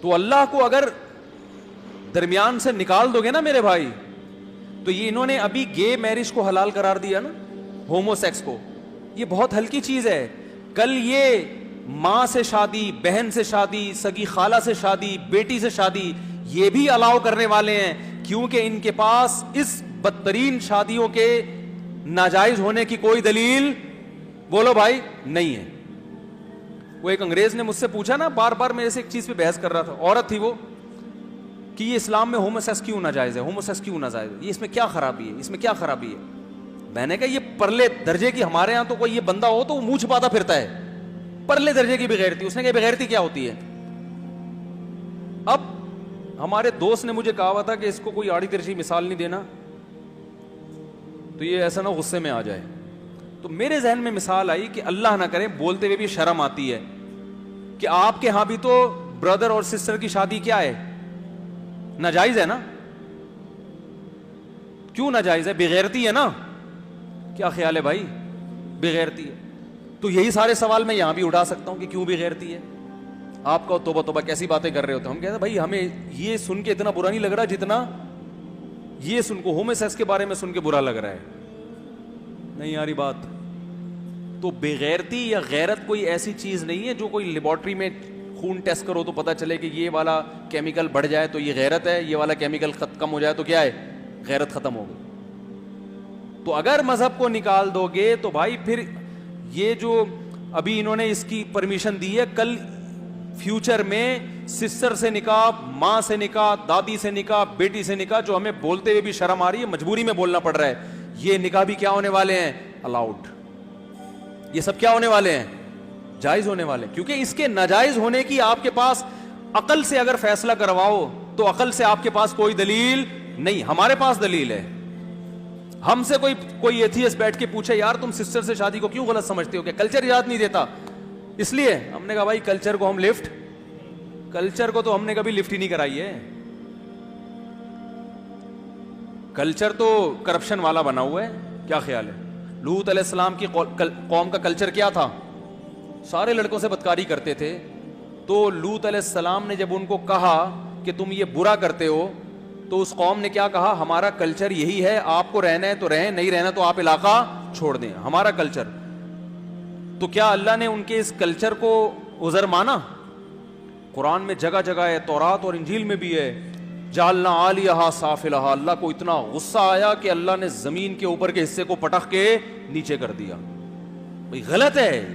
تو اللہ کو اگر درمیان سے نکال دو گے نا میرے بھائی, تو یہ انہوں نے ابھی گے میرج کو حلال قرار دیا نا, ہومو سیکس کو, یہ بہت ہلکی چیز ہے. کل یہ ماں سے شادی, بہن سے شادی, سگی خالہ سے شادی, بیٹی سے شادی, یہ بھی الاؤ کرنے والے ہیں, کیونکہ ان کے پاس اس بدترین شادیوں کے ناجائز ہونے کی کوئی دلیل, بولو بھائی, نہیں ہے. وہ ایک انگریز نے مجھ سے پوچھا نا, بار بار میرے سے ایک چیز پہ بحث کر رہا تھا, عورت تھی وہ, کہ یہ اسلام میں ہومو سیکس کیوں ناجائز ہے, ہومو سیکس کیوں ناجائز ہے, یہ اس میں کیا خرابی ہے, اس میں کیا خرابی ہے. میں نے کہا یہ پرلے درجے کی, ہمارے ہاں تو کوئی یہ بندہ ہو تو وہ منہ چھپاتا پھرتا ہے, پرلے درجے کی بغیرتی. اس نے کہا بغیرتی کیا ہوتی ہے. اب ہمارے دوست نے مجھے کہا ہوا تھا کہ اس کو کوئی آڑی ترچھی مثال نہیں دینا, تو یہ ایسا نہ غصے میں آ جائے. تو میرے ذہن میں مثال آئی کہ اللہ نہ کرے, بولتے ہوئے بھی شرم آتی ہے, کہ آپ کے ہاں بھی تو بردر اور سسٹر کی شادی کیا ہے, ناجائز ہے نا. کیوں ناجائز ہے؟ بغیرتی ہے نا. کیا خیال ہے بھائی؟ بغیرتی ہے. تو یہی سارے سوال میں یہاں بھی اٹھا سکتا ہوں کہ کیوں بغیرتی ہے. آپ کو توبہ توبہ کیسی باتیں کر رہے ہوتے ہیں. ہم کہتے ہیں بھائی ہمیں یہ سن کے اتنا برا نہیں لگ رہا جتنا یہ سن کو ہومو سیکس کے بارے میں سن کے برا لگ رہا ہے. نہیں آ رہی بات. تو بغیرتی یا غیرت کوئی ایسی چیز نہیں ہے جو کوئی لیبارٹری میں خون ٹیسٹ کرو تو پتہ چلے کہ یہ والا کیمیکل بڑھ جائے تو یہ غیرت ہے, یہ والا کیمیکل کم ہو جائے تو کیا ہے, غیرت ختم ہو گئی. تو اگر مذہب کو نکال دو گے تو بھائی پھر یہ جو ابھی انہوں نے اس کی پرمیشن دی ہے, کل فیوچر میں سسٹر سے نکاح, ماں سے نکاح, دادی سے نکاح, بیٹی سے نکاح, جو ہمیں بولتے ہوئے بھی شرم آ رہی ہے, مجبوری میں بولنا پڑ رہا ہے, یہ نکاح بھی کیا ہونے والے ہیں, الاؤڈ. یہ سب کیا ہونے والے ہیں, جائز ہونے والے. کیونکہ اس کے ناجائز ہونے کی آپ کے پاس عقل سے اگر فیصلہ کرواؤ تو عقل سے آپ کے پاس کوئی دلیل نہیں. ہمارے پاس دلیل ہے. ہم سے کوئی ایتھیسٹ بیٹھ کے پوچھے یار تم سسٹر سے شادی کو کیوں غلط سمجھتے ہو, کہ کلچر اجازت نہیں دیتا, اس لیے. ہم نے کہا بھائی کلچر کو ہم کلچر کو تو ہم نے کبھی لفٹ ہی نہیں کرائی ہے. کلچر تو کرپشن والا بنا ہوا ہے. کیا خیال ہے؟ لوط علیہ السلام کی قوم کا کلچر کیا تھا؟ سارے لڑکوں سے بدکاری کرتے تھے. تو لوط علیہ السلام نے جب ان کو کہا کہ تم یہ برا کرتے ہو, تو اس قوم نے کیا کہا, ہمارا کلچر یہی ہے, آپ کو رہنا ہے تو رہیں, نہیں رہنا تو آپ علاقہ چھوڑ دیں, ہمارا کلچر. تو کیا اللہ نے ان کے اس کلچر کو عذر مانا؟ قرآن میں جگہ جگہ ہے, تورات اور انجیل میں بھی ہے, جعلنا عالیہا سافلہا. اللہ کو اتنا غصہ آیا کہ اللہ نے زمین کے اوپر کے حصے کو پٹخ کے نیچے کر دیا. بھئی غلط ہے,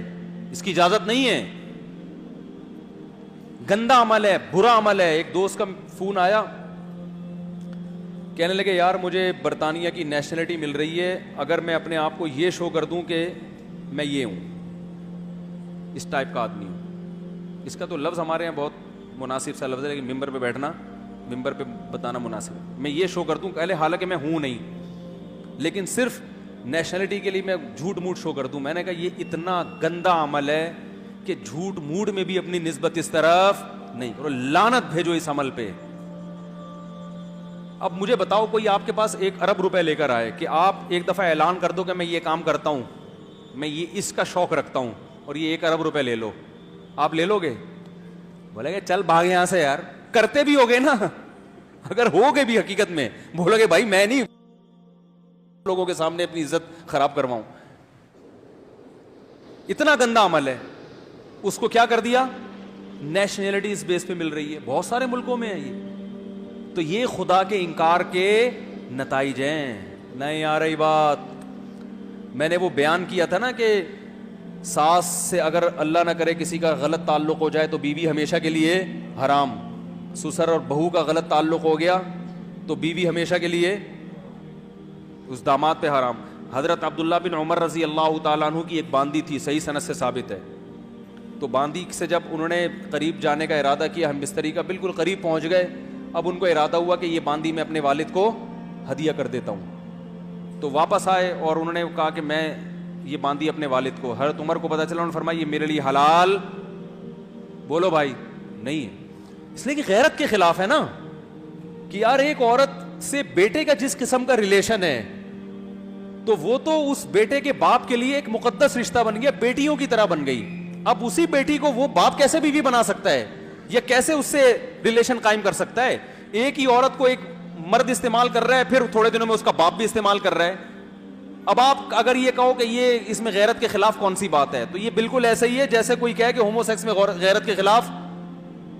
اس کی اجازت نہیں ہے, گندا عمل ہے, برا عمل ہے. ایک دوست کا فون آیا, کہنے لگے یار مجھے برطانیہ کی نیشنلٹی مل رہی ہے, اگر میں اپنے آپ کو یہ شو کر دوں کہ میں یہ ہوں, اس ٹائپ کا آدمی ہوں. اس کا تو لفظ ہمارے یہاں بہت مناسب سا لفظ ہے, لیکن ممبر پہ بیٹھنا, ممبر پہ بتانا مناسب ہے. میں یہ شو کر دوں پہلے, حالانکہ میں ہوں نہیں, لیکن صرف نیشنلٹی کے لیے میں جھوٹ موٹ شو کر دوں. میں نے کہا یہ اتنا گندا عمل ہے کہ جھوٹ موٹ میں بھی اپنی نسبت اس طرف نہیں کرو, لعنت بھیجو اس عمل پہ. اب مجھے بتاؤ کوئی آپ کے پاس 1 ارب روپے لے کر آئے کہ آپ ایک دفعہ اعلان کر دو کہ میں یہ کام کرتا ہوں, میں یہ اس کا شوق رکھتا ہوں, اور یہ 1 ارب روپے لے لو, آپ لے لو گے؟ بولے گے چل بھاگ یہاں سے یار. کرتے بھی ہوگے نا, اگر ہوگے بھی حقیقت میں, بولو گے بھائی میں نہیں لوگوں کے سامنے اپنی عزت خراب کرواؤں. اتنا گندا عمل ہے. اس کو کیا کر دیا, نیشنلٹی اس بیس پہ مل رہی ہے, بہت سارے ملکوں میں ہے یہ. تو یہ خدا کے انکار کے نتائج ہیں. نہیں آ رہی بات؟ میں نے وہ بیان کیا تھا نا کہ ساس سے اگر اللہ نہ کرے کسی کا غلط تعلق ہو جائے تو بیوی ہمیشہ کے لیے حرام, سسر اور بہو کا غلط تعلق ہو گیا تو بیوی ہمیشہ کے لیے اس داماد پہ حرام. حضرت عبداللہ بن عمر رضی اللہ تعالیٰ عنہ کی ایک باندی تھی, صحیح سند سے ثابت ہے. تو باندی سے جب انہوں نے قریب جانے کا ارادہ کیا, ہم بستری کا بالکل قریب پہنچ گئے, اب ان کو ارادہ ہوا کہ یہ باندی میں اپنے والد کو ہدیہ کر دیتا ہوں. تو واپس آئے اور انہوں نے کہا کہ میں یہ باندی اپنے والد کو. حضرت عمر کو پتا چلا, انہوں نے فرمایا یہ میرے لیے حلال, بولو بھائی, نہیں ہے. اس لیے کہ غیرت کے خلاف ہے نا, کہ یار ایک عورت سے بیٹے کا جس قسم کا ریلیشن ہے تو وہ تو اس بیٹے کے باپ کے لیے ایک مقدس رشتہ بن گیا, بیٹیوں کی طرح بن گئی. اب اسی بیٹی کو وہ باپ کیسے بیوی بنا سکتا ہے؟ یہ کیسے اس سے ریلیشن قائم کر سکتا ہے؟ ایک ہی عورت کو ایک مرد استعمال کر رہا ہے، پھر تھوڑے دنوں میں اس کا باپ بھی استعمال کر رہا ہے. اب آپ اگر یہ کہو کہ یہ اس میں غیرت کے خلاف کون سی بات ہے، تو یہ بالکل ایسا ہی ہے جیسے کوئی کہے کہ ہومو سیکس میں غیرت کے خلاف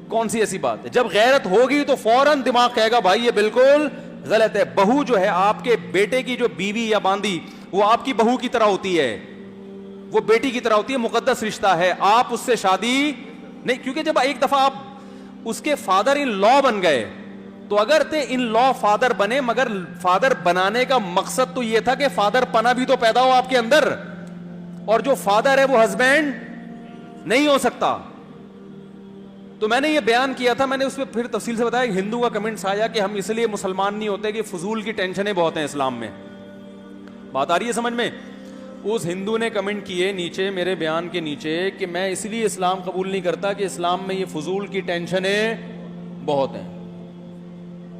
کون سی ایسی بات ہے. جب غیرت ہوگی تو فوراً دماغ کہے گا بھائی یہ بالکل غلط ہے. بہو جو ہے آپ کے بیٹے کی جو بیوی یا باندی، وہ آپ کی بہو کی طرح ہوتی ہے، وہ بیٹی کی طرح ہوتی ہے، مقدس رشتہ ہے. آپ اس سے شادی نہیں، کیونکہ جب ایک دفعہ آپ اس کے فادر ان لا بن گئے تو اگر تے ان لا فادر بنے، مگر فادر بنانے کا مقصد تو یہ تھا کہ فادر پنا بھی تو پیدا ہو آپ کے اندر، اور جو فادر ہے وہ ہسبینڈ نہیں ہو سکتا. تو میں نے یہ بیان کیا تھا، میں نے اس پہ پھر تفصیل سے بتایا. ہندو کا کمنٹس آیا کہ ہم اس لیے مسلمان نہیں ہوتے کہ فضول کی ٹینشنیں بہت ہیں اسلام میں. بات آ رہی ہے سمجھ میں؟ اس ہندو نے کمنٹ کیے نیچے میرے بیان کے نیچے کہ میں اس لیے اسلام قبول نہیں کرتا کہ اسلام میں یہ فضول کی ٹینشنیں بہت ہیں،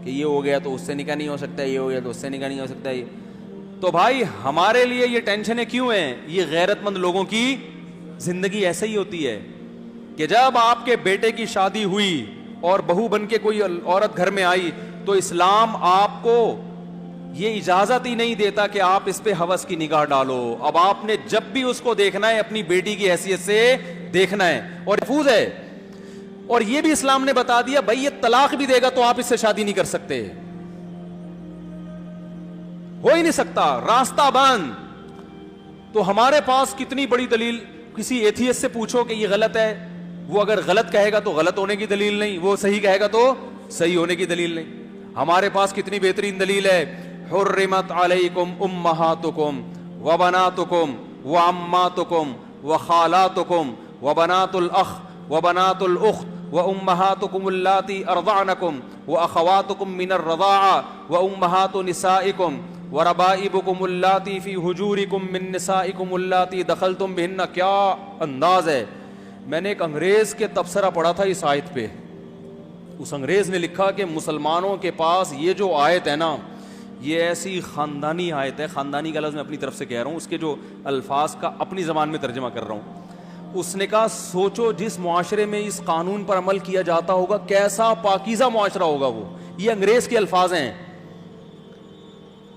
کہ یہ ہو گیا تو اس سے نکاح نہیں ہو سکتا، یہ ہو گیا تو اس سے نکاح نہیں ہو سکتا. یہ تو بھائی ہمارے لیے یہ ٹینشنیں کیوں ہیں؟ یہ غیرت مند لوگوں کی زندگی ایسے ہی ہوتی ہے کہ جب آپ کے بیٹے کی شادی ہوئی اور بہو بن کے کوئی عورت گھر میں آئی تو اسلام آپ کو یہ اجازت ہی نہیں دیتا کہ آپ اس پہ ہوس کی نگاہ ڈالو. اب آپ نے جب بھی اس کو دیکھنا ہے اپنی بیٹی کی حیثیت سے دیکھنا ہے، اور محفوظ ہے. اور یہ بھی اسلام نے بتا دیا بھائی یہ طلاق بھی دے گا تو آپ اس سے شادی نہیں کر سکتے، ہو ہی نہیں سکتا، راستہ بند. تو ہمارے پاس کتنی بڑی دلیل، کسی ایتھیسٹ سے پوچھو کہ یہ غلط ہے، وہ اگر غلط کہے گا تو غلط ہونے کی دلیل نہیں، وہ صحیح کہے گا تو صحیح ہونے کی دلیل نہیں. ہمارے پاس کتنی بہترین دلیل ہے. حرمت علیکم امہاتکم وبناتکم وعماتکم وخالاتکم وبنات الاخ وبنات الاخت وامہاتکم اللاتی ارضعنکم واخواتکم من الرضاعہ وامہات نسائکم وربائبکم اللاتی فی حجورکم من نسائکم اللاتی دخلتم بہن. کیا انداز ہے! میں نے ایک انگریز کے تبصرہ پڑھا تھا اس آیت پہ. اس انگریز نے لکھا کہ مسلمانوں کے پاس یہ جو آیت ہے نا، یہ ایسی خاندانی آیت ہے. خاندانی کا لفظ میں اپنی طرف سے کہہ رہا ہوں، اس کے جو الفاظ کا اپنی زبان میں ترجمہ کر رہا ہوں. اس نے کہا سوچو جس معاشرے میں اس قانون پر عمل کیا جاتا ہوگا کیسا پاکیزہ معاشرہ ہوگا وہ. یہ انگریز کے الفاظ ہیں.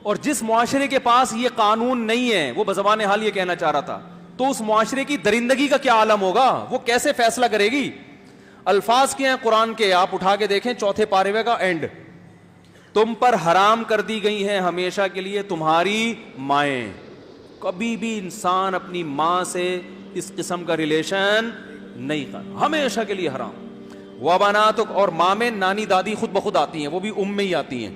اور جس معاشرے کے پاس یہ قانون نہیں ہے، وہ بزبان حال یہ کہنا چاہ رہا تھا، تو اس معاشرے کی درندگی کا کیا عالم ہوگا، وہ کیسے فیصلہ کرے گی. الفاظ کیا ہیں قرآن کے، آپ اٹھا کے دیکھیں 4 پارے کا اینڈ. تم پر حرام کر دی گئی ہیں ہمیشہ کے لیے تمہاری مائیں. کبھی بھی انسان اپنی ماں سے اس قسم کا ریلیشن نہیں کرنا، ہمیشہ کے لیے حرام. وبناتک، اور ماں میں نانی دادی خود بخود آتی ہیں، وہ بھی ام میں ہی آتی ہیں.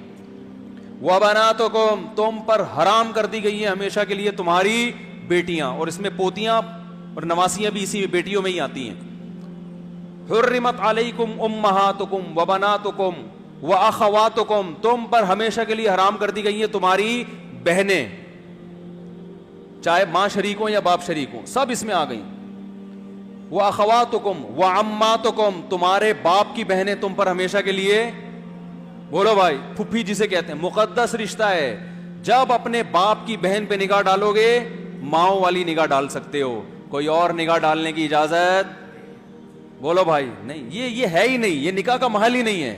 وبناتکم، تم پر حرام کر دی گئی ہیں ہمیشہ کے لیے تمہاری بیٹیاں، اور اس میں پوتیاں اور نواسیاں بھی اسی بیٹیوں میں ہی آتی ہیں. حرمت علیکم امہاتکم وبناتکم واخواتکم، تم پر ہمیشہ کے لیے حرام کر دی گئی ہیں تمہاری بہنیں، چاہے ماں شریک ہوں یا باپ شریک ہوں، سب اس میں آ گئیں. واخواتکم وعماتکم، تمہارے باپ کی بہنیں تم پر ہمیشہ کے لیے، بولو بھائی، پھپھی جسے کہتے ہیں، مقدس رشتہ ہے. جب اپنے باپ کی بہن پہ نگاہ ڈالو گے ماؤں والی نگاہ ڈال سکتے ہو، کوئی اور نگاہ ڈالنے کی اجازت، بولو بھائی، نہیں. یہ ہے ہی نہیں، یہ نکاح کا محل ہی نہیں ہے.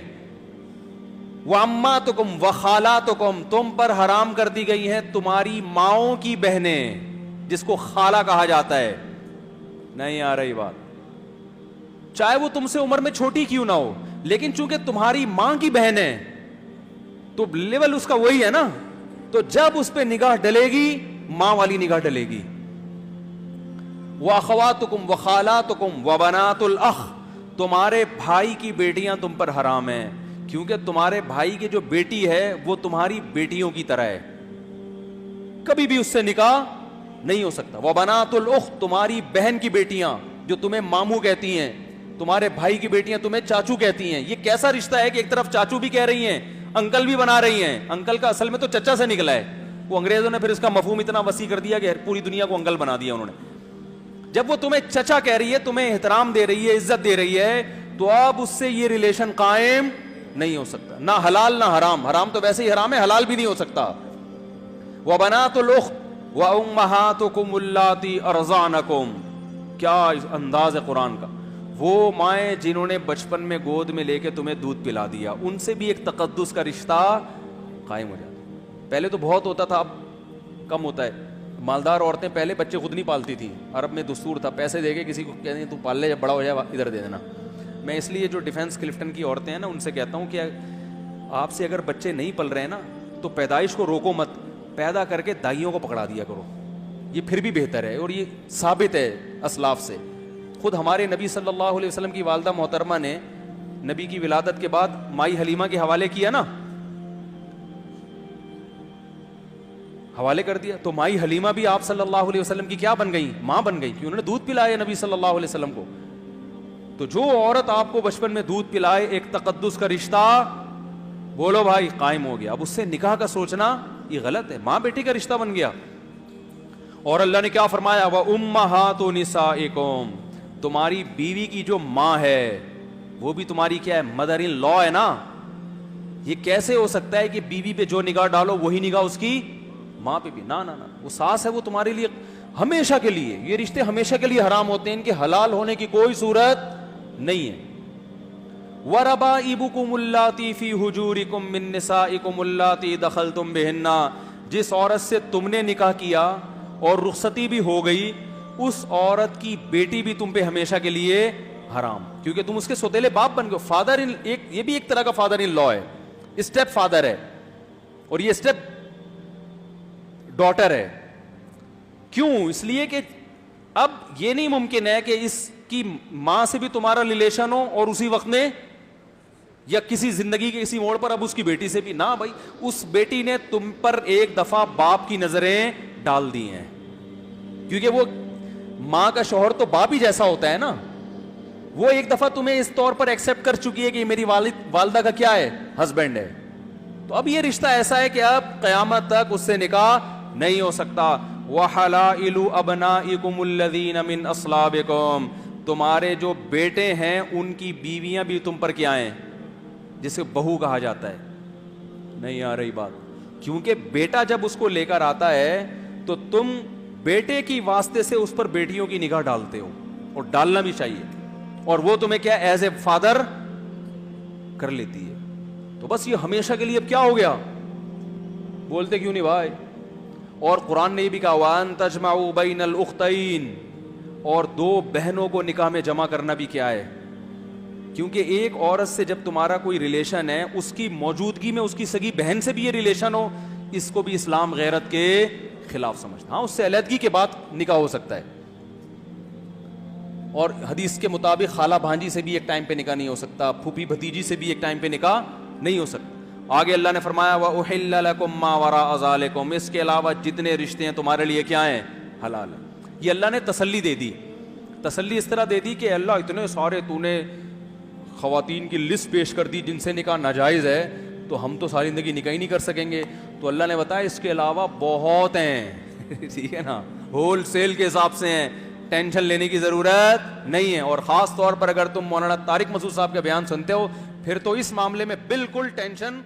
وَأَمَّاتُكُمْ وَخَالَاتُكُمْ، تم پر حرام کر دی گئی ہیں تمہاری ماؤں کی بہنیں، جس کو خالہ کہا جاتا ہے. نہیں آ رہی بات؟ چاہے وہ تم سے عمر میں چھوٹی کیوں نہ ہو، لیکن چونکہ تمہاری ماں کی بہن ہے تو لیول اس کا وہی ہے نا. تو جب اس پہ نگاہ ڈلے گی ماں والی نگاہ ڈلے گی. وَأَخَوَاتُكُمْ وَخَالَاتُكُمْ وَبَنَاتُ الْأَخِ، تمہارے بھائی کی بیٹیاں تم پر حرام ہیں، کیونکہ تمہارے بھائی کی جو بیٹی ہے وہ تمہاری بیٹیوں کی طرح ہے، کبھی بھی اس سے نکاح نہیں ہو سکتا. وَبَنَاتُ الْأُخْتِ، تمہاری بہن کی بیٹیاں جو تمہیں ماموں کہتی ہیں، تمہارے بھائی کی بیٹیاں تمہیں چاچو کہتی ہیں. یہ کیسا رشتہ ہے کہ ایک طرف چاچو بھی کہہ رہی ہیں، انکل بھی بنا رہی ہیں. انکل کا اصل میں تو چچا سے نکلا ہے، وہ انگریزوں نے پھر اس کا مفہوم اتنا وسیع کر دیا کہ پوری دنیا کو انکل بنا دیا انہوں نے. جب وہ تمہیں چچا کہہ رہی ہے، تمہیں احترام دے رہی ہے، عزت دے رہی ہے، تو اب اس سے یہ ریلیشن قائم نہیں ہو سکتا، نہ حلال نہ حرام. حرام تو ویسے ہی حرام ہے، حلال بھی نہیں ہو سکتا. وَبَنَاتُ الْأُخْتِ وَأُمَّهَاتُكُمُ اللَّاتِي أَرْضَعْنَكُمْ، کیا انداز ہے قرآن کا. وہ مائیں جنہوں نے بچپن میں گود میں لے کے تمہیں دودھ پلا دیا, ان سے بھی ایک تقدس کا رشتہ قائم ہو جاتا. پہلے تو بہت ہوتا تھا, اب کم ہوتا ہے. مالدار عورتیں پہلے بچے خود نہیں پالتی تھیں, عرب میں دستور تھا, پیسے دے کے کسی کو کہتے ہیں تو پال لے, جب بڑا ہو جائے ادھر دے دینا. میں اس لیے جو ڈیفینس کلفٹن کی عورتیں ہیں نا, ان سے کہتا ہوں کہ آپ سے اگر بچے نہیں پل رہے ہیں نا تو پیدائش کو روکو مت, پیدا کر کے دائیوں کو پکڑا دیا کرو, یہ پھر بھی بہتر ہے. اور یہ ثابت ہے اسلاف سے. خود ہمارے نبی صلی اللہ علیہ وسلم کی والدہ محترمہ نے نبی کی ولادت کے بعد مائی حلیمہ کے حوالے کیا نا, حوالے کر دیا, تو مائی حلیمہ بھی آپ صلی اللہ علیہ وسلم کی کیا بن گئی, ماں بن گئی, کہ انہوں نے دودھ پلایا نبی صلی اللہ علیہ وسلم کو. تو جو عورت آپ کو بچپن میں دودھ پلائے, ایک تقدس کا رشتہ بولو بھائی قائم ہو گیا. اب اس سے نکاح کا سوچنا یہ غلط ہے, ماں بیٹی کا رشتہ بن گیا. اور اللہ نے کیا فرمایا, وَأُمَّهَاتُ نِسَائِكُمْ, تمہاری بیوی کی جو ماں ہے وہ بھی تمہاری کیا ہے, مدر ان لا ہے نا. یہ کیسے ہو سکتا ہے کہ بیوی پہ جو نگاہ ڈالو وہی نگاہ اس کی ماں پہ بھی؟ نہ, وہ ساس ہے, وہ تمہارے لیے ہمیشہ کے لیے, یہ رشتے ہمیشہ کے لیے حرام ہوتے ہیں, ان کے حلال ہونے کی کوئی صورت نہیں ہے. وَرَبَائِبُكُمُ اللَّاتِي فِي حُجُورِكُم مِّن نِّسَائِكُمُ اللَّاتِي دَخَلْتُم بِهِنَّ, جس عورت سے تم نے نکاح کیا اور رخصتی بھی ہو گئی, اس عورت کی بیٹی بھی تم پہ ہمیشہ کے لیے حرام, کیونکہ تم اس کے سوتیلے باپ بن گئے. فادر ان, یہ بھی ایک طرح کا فادر ان لا ہے, اسٹیپ فادر ہے, اور یہ اسٹیپ ڈاٹر ہے. کیوں؟ اس لیے کہ اب یہ نہیں ممکن ہے کہ اس کی ماں سے بھی تمہارا ریلیشن ہو اور اسی وقت میں یا کسی زندگی کے کسی موڑ پر اب اس کی بیٹی سے بھی نہ. بھائی اس بیٹی نے تم پر ایک دفعہ باپ کی نظریں ڈال دی ہیں, کیونکہ وہ ماں کا شوہر تو باپ ہی جیسا ہوتا ہے نا. وہ ایک دفعہ تمہیں اس طور پر ایکسپٹ کر چکی ہے کہ میری والدہ کا کیا ہے, ہسبینڈ ہے. تو اب یہ رشتہ ایسا ہے کہ اب قیامت تک اس سے نکاح نہیں ہو سکتا. وَحَلَائِلُ أَبْنَائِكُمُ الَّذِينَ مِنْ أَصْلَابِكُمْ, تمہارے جو بیٹے ہیں ان کی بیویاں بھی تم پر کیا ہیں, جسے بہو کہا جاتا ہے. نہیں آ رہی بات؟ کیونکہ بیٹا جب اس کو لے کر آتا ہے تو تم بیٹے کی واسطے سے اس پر بیٹیوں کی نگاہ ڈالتے ہو, اور ڈالنا بھی چاہیے, اور وہ تمہیں کیا ایز اے فادر کر لیتی ہے. تو بس یہ ہمیشہ کے لیے اب کیا ہو گیا, بولتے کیوں نہیں بھائی؟ اور قرآن نے یہ بھی کہا وَأَن تَجْمَعُوا بَيْنَ الْأُخْتَيْنِ, اور دو بہنوں کو نکاح میں جمع کرنا بھی کیا ہے, کیونکہ ایک عورت سے جب تمہارا کوئی ریلیشن ہے, اس کی موجودگی میں اس کی سگی بہن سے بھی یہ ریلیشن ہو, اس کو بھی اسلام غیرت کے خلاف سمجھتا. ہاں, اس سے علیحدگی کے بعد نکاح ہو سکتا ہے, اور حدیث کے مطابق خالہ بھانجی سے بھی ایک ٹائم پہ نکاح نہیں ہو سکتا, پھوپھی بھتیجی سے بھی ایک ٹائم پہ نکاح نہیں ہو سکتا. آگے اللہ نے فرمایا وَأُحِلَّ لَكُم مَّا وَرَاءَ ذَلِكُمْ, اس کے علاوہ جتنے رشتے ہیں تمہارے لیے کیا ہیں, حلال ہیں. یہ اللہ نے تسلی دے دی. تسلی اس طرح دے دی کہ اللہ اتنے سارے تو نے خواتین کی لسٹ پیش کر دی جن سے نکاح ناجائز ہے, تو ہم تو ساری زندگی نکاح ہی نہیں کر سکیں گے. تو اللہ نے بتایا اس کے علاوہ بہت ہیں. ٹھیک ہے نا, ہول سیل کے حساب سے ہیں, ٹینشن لینے کی ضرورت نہیں ہے. اور خاص طور پر اگر تم مولانا طارق مسعود صاحب کا بیان سنتے ہو, پھر تو اس معاملے میں بالکل ٹینشن